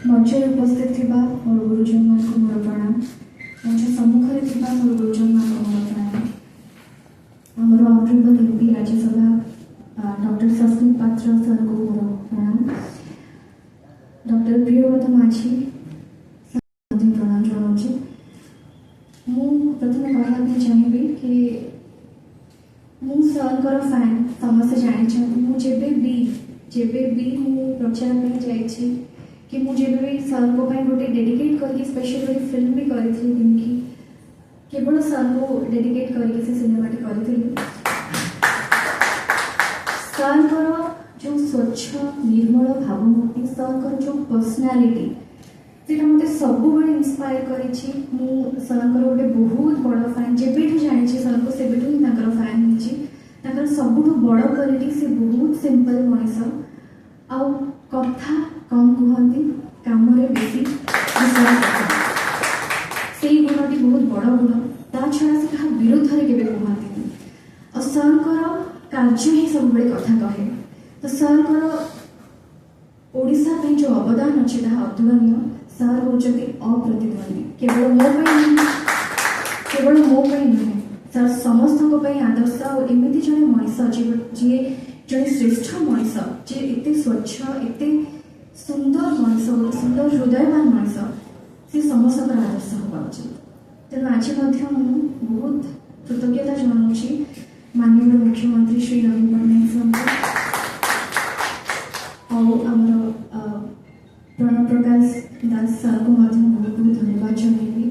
मंच उपस्थित थिबा मोर गुरुजन मान को मोर प्रणाम। मंच सम्मुख रे थिबा मोर गुरुजन मान को मोर प्रणाम। हमर honourable MP Rajya Sabha doctor Sasmit पात्र सर को मोर प्रणाम। डॉक्टर प्रियव्रत माझी प्रणाम जनाऊँ। मु प्रथम कहना चाहिए कि मु सर फैन समस्त जानी मु जेबे भी मु प्रचार में जाइए कि मु जेबे भी सर को गोटे डेडिकेट करके स्पेशल गोटे फिल्म भी करी थी केवल सर को डेडिकेट करके से सिनेमाटी करी सर जो स्वच्छ निर्मल भावमूर्ति सर जो पर्सनालीटी से मत सब इन्स्पायर करी सर गोटे बहुत बड़ फैन जेबेठू जानी सर को से फैन होती सबुठ बड़ क्वालिटी से बहुत सिंपल मनीष आउ कथा कम कहती कम बेसी से गुणटी बहुत बड़ गुण ता छड़ा से क्या विरोध में केवे कहती और सर कार्य ही सब कथा कहे तो सर ओडिशा पे जो अवदान अच्छे अतुलनीय सर होती अप्रतिद्वंदी केवल मो नुहे सर समस्त आदर्श और एमती जड़े मनीष जी जड़े श्रेष्ठ मनीष जी एत स्वच्छ एत सुंदर मनीष सुंदर हृदयवान मनीष से समस्त आदर्श हवा उचित तेणु आज बहुत कृतज्ञता जनाऊँ माननीय मुख्यमंत्री श्री नवीन पट्टनायक प्रणव प्रकाश दास सर को बहुत बहुत धन्यवाद जनइबी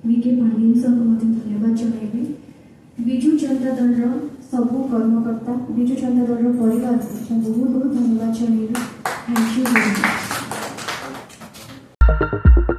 वीके पांडियन सर को धन्यवाद जनइबी विजु जनता दल सबू कर्मकर्ता विजु जनता दल परिवार बहुत बहुत धन्यवाद जनइबी। Thank you very much.